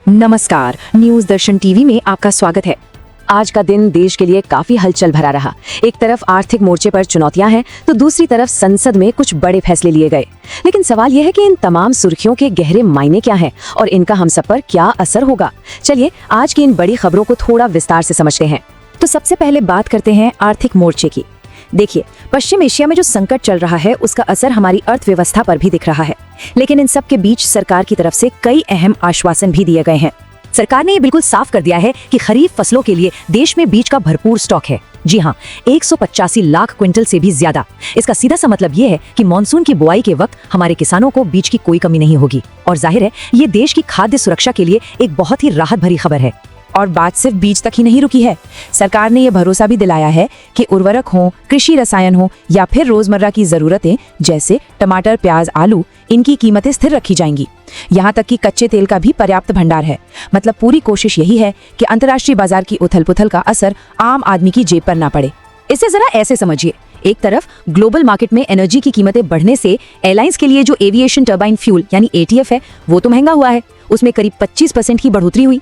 नमस्कार, न्यूज दर्शन टीवी में आपका स्वागत है। आज का दिन देश के लिए काफी हलचल भरा रहा। एक तरफ आर्थिक मोर्चे पर चुनौतियां हैं, तो दूसरी तरफ संसद में कुछ बड़े फैसले लिए गए। लेकिन सवाल यह है कि इन तमाम सुर्खियों के गहरे मायने क्या हैं और इनका हम सब पर क्या असर होगा। चलिए आज की इन बड़ी खबरों को थोड़ा विस्तार से समझते हैं। तो सबसे पहले बात करते हैं आर्थिक मोर्चे की। देखिए, पश्चिम एशिया में जो संकट चल रहा है उसका असर हमारी अर्थव्यवस्था पर भी दिख रहा है। लेकिन इन सब के बीच सरकार की तरफ से कई अहम आश्वासन भी दिए गए हैं। सरकार ने ये बिल्कुल साफ कर दिया है कि खरीफ फसलों के लिए देश में बीज का भरपूर स्टॉक है। जी हाँ, 185 लाख क्विंटल से भी ज्यादा। इसका सीधा सा मतलब ये है कि मानसून की बुआई के वक्त हमारे किसानों को बीज की कोई कमी नहीं होगी। और जाहिर है, ये देश की खाद्य सुरक्षा के लिए एक बहुत ही राहत भरी खबर है। और बात सिर्फ बीज तक ही नहीं रुकी है। सरकार ने यह भरोसा भी दिलाया है कि उर्वरक हो, कृषि रसायन हो या फिर रोजमर्रा की जरूरतें जैसे टमाटर, प्याज, आलू, इनकी कीमतें स्थिर रखी जाएंगी। यहाँ तक कि कच्चे तेल का भी पर्याप्त भंडार है। मतलब पूरी कोशिश यही है कि अंतर्राष्ट्रीय बाजार की उथल पुथल का असर आम आदमी की जेब पर ना पड़े। इसे जरा ऐसे समझिए, एक तरफ ग्लोबल मार्केट में एनर्जी की कीमतें बढ़ने से एयरलाइंस के लिए जो एविएशन टर्बाइन फ्यूल यानी एटीएफ है वो तो महंगा हुआ है, उसमें करीब 25% की बढ़ोतरी हुई।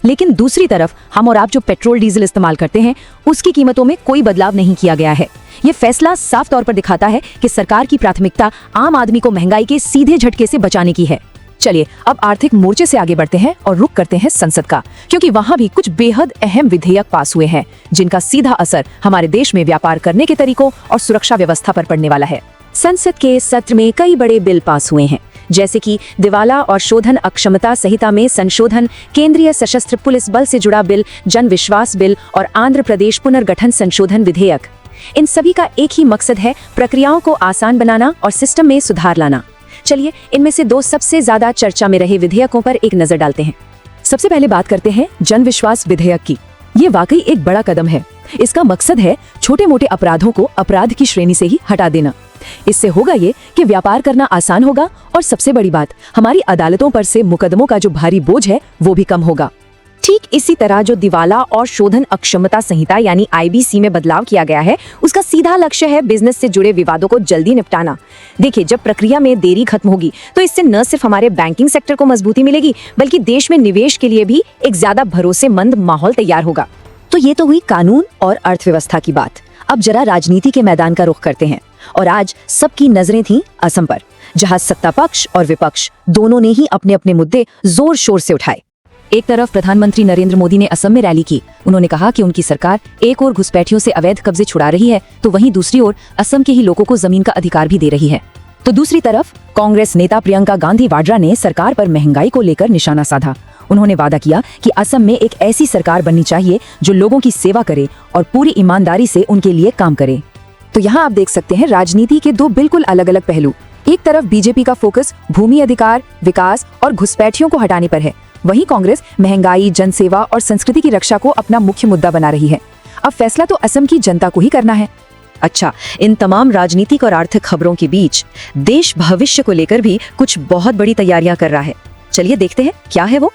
लेकिन दूसरी तरफ हम और आप जो पेट्रोल डीजल इस्तेमाल करते हैं उसकी कीमतों में कोई बदलाव नहीं किया गया है। ये फैसला साफ तौर पर दिखाता है कि सरकार की प्राथमिकता आम आदमी को महंगाई के सीधे झटके से बचाने की है। चलिए अब आर्थिक मोर्चे से आगे बढ़ते हैं और रुख करते हैं संसद का, क्योंकि वहां भी कुछ बेहद अहम विधेयक पास हुए हैं जिनका सीधा असर हमारे देश में व्यापार करने के तरीकों और सुरक्षा व्यवस्था पर पड़ने वाला है। संसद के सत्र में कई बड़े बिल पास हुए हैं, जैसे कि दिवाला और शोधन अक्षमता संहिता में संशोधन, केंद्रीय सशस्त्र पुलिस बल से जुड़ा बिल, जन विश्वास बिल और आंध्र प्रदेश पुनर्गठन संशोधन विधेयक। इन सभी का एक ही मकसद है, प्रक्रियाओं को आसान बनाना और सिस्टम में सुधार लाना। चलिए इनमें से दो सबसे ज्यादा चर्चा में रहे विधेयकों पर एक नजर डालते हैं। सबसे पहले बात करते हैं जन विश्वास विधेयक की। ये वाकई एक बड़ा कदम है। इसका मकसद है छोटे मोटे अपराधों को अपराध की श्रेणी से ही हटा देना। इससे होगा ये कि व्यापार करना आसान होगा और सबसे बड़ी बात, हमारी अदालतों पर से मुकदमों का जो भारी बोझ है वो भी कम होगा। ठीक इसी तरह जो दिवाला और शोधन अक्षमता संहिता यानी आईबीसी में बदलाव किया गया है, उसका सीधा लक्ष्य है बिजनेस से जुड़े विवादों को जल्दी निपटाना। देखिए, जब प्रक्रिया में देरी खत्म होगी तो इससे न सिर्फ हमारे बैंकिंग सेक्टर को मजबूती मिलेगी, बल्कि देश में निवेश के लिए भी एक ज्यादा भरोसेमंद माहौल तैयार होगा। तो ये तो हुई कानून और अर्थव्यवस्था की बात। अब जरा राजनीति के मैदान का रुख करते हैं। और आज सबकी नजरें थीं असम पर, जहां सत्ता पक्ष और विपक्ष दोनों ने ही अपने अपने मुद्दे जोर शोर से उठाए। एक तरफ प्रधानमंत्री नरेंद्र मोदी ने असम में रैली की। उन्होंने कहा कि उनकी सरकार एक ओर घुसपैठियों से अवैध कब्जे छुड़ा रही है, तो वहीं दूसरी ओर असम के ही लोगों को जमीन का अधिकार भी दे रही है। तो दूसरी तरफ कांग्रेस नेता प्रियंका गांधी वाड्रा ने सरकार पर महंगाई को लेकर निशाना साधा। उन्होंने वादा किया कि असम में एक ऐसी सरकार बननी चाहिए जो लोगों की सेवा करे और पूरी ईमानदारी से उनके लिए काम करे। तो यहाँ आप देख सकते हैं राजनीति के दो बिल्कुल अलग अलग पहलू। एक तरफ बीजेपी का फोकस भूमि अधिकार, विकास और घुसपैठियों को हटाने पर है, वहीं कांग्रेस महंगाई, जनसेवा और संस्कृति की रक्षा को अपना मुख्य मुद्दा बना रही है। अब फैसला तो असम की जनता को ही करना है। अच्छा, इन तमाम राजनीतिक और आर्थिक खबरों के बीच देश भविष्य को लेकर भी कुछ बहुत बड़ी तैयारियां कर रहा है। चलिए देखते हैं क्या है वो।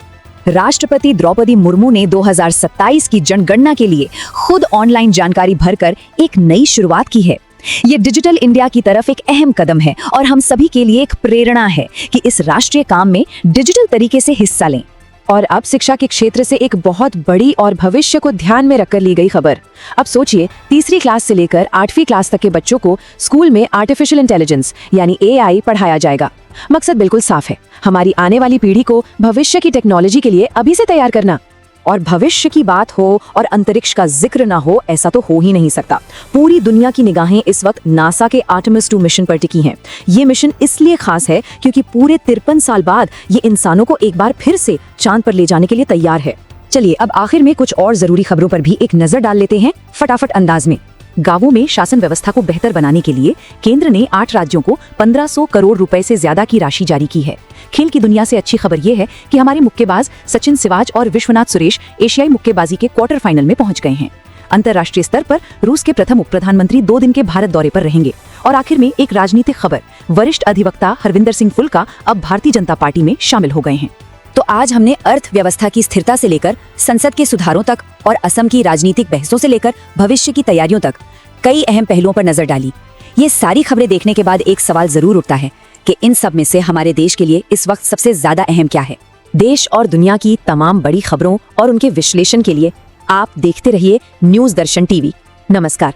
राष्ट्रपति द्रौपदी मुर्मू ने 2027 की जनगणना के लिए खुद ऑनलाइन जानकारी भरकर एक नई शुरुआत की है। ये डिजिटल इंडिया की तरफ एक अहम कदम है और हम सभी के लिए एक प्रेरणा है कि इस राष्ट्रीय काम में डिजिटल तरीके से हिस्सा लें। और अब शिक्षा के क्षेत्र से एक बहुत बड़ी और भविष्य को ध्यान में रखकर ली गई खबर। अब सोचिए, तीसरी क्लास से लेकर 8वीं क्लास तक के बच्चों को स्कूल में आर्टिफिशियल इंटेलिजेंस यानी एआई पढ़ाया जाएगा। मकसद बिल्कुल साफ है, हमारी आने वाली पीढ़ी को भविष्य की टेक्नोलॉजी के लिए अभी से तैयार करना। और भविष्य की बात हो और अंतरिक्ष का जिक्र ना हो, ऐसा तो हो ही नहीं सकता। पूरी दुनिया की निगाहें इस वक्त नासा के आर्टेमिस 2 मिशन पर टिकी हैं। ये मिशन इसलिए खास है क्योंकि पूरे 53 साल बाद ये इंसानों को एक बार फिर से चांद पर ले जाने के लिए तैयार है। चलिए अब आखिर में कुछ और जरूरी खबरों पर भी एक नजर डाल लेते हैं फटाफट अंदाज में। गांवों में शासन व्यवस्था को बेहतर बनाने के लिए केंद्र ने 8 राज्यों को 1500 करोड़ रुपए से ज्यादा की राशि जारी की है। खेल की दुनिया से अच्छी खबर यह है कि हमारे मुक्केबाज सचिन सिवाच और विश्वनाथ सुरेश एशियाई मुक्केबाजी के क्वार्टर फाइनल में पहुंच गए हैं। अंतर्राष्ट्रीय स्तर पर रूस के प्रथम उप प्रधानमंत्री 2 दिन के भारत दौरे पर रहेंगे। और आखिर में एक राजनीतिक खबर, वरिष्ठ अधिवक्ता हरविंदर सिंह फुल्का अब भारतीय जनता पार्टी में शामिल हो गए हैं। तो आज हमने अर्थव्यवस्था की स्थिरता से लेकर संसद के सुधारों तक और असम की राजनीतिक बहसों से लेकर भविष्य की तैयारियों तक कई अहम पहलुओं पर नजर डाली। ये सारी खबरें देखने के बाद एक सवाल जरूर उठता है कि इन सब में से हमारे देश के लिए इस वक्त सबसे ज्यादा अहम क्या है। देश और दुनिया की तमाम बड़ी खबरों और उनके विश्लेषण के लिए आप देखते रहिए न्यूज़ दर्शन टीवी। नमस्कार।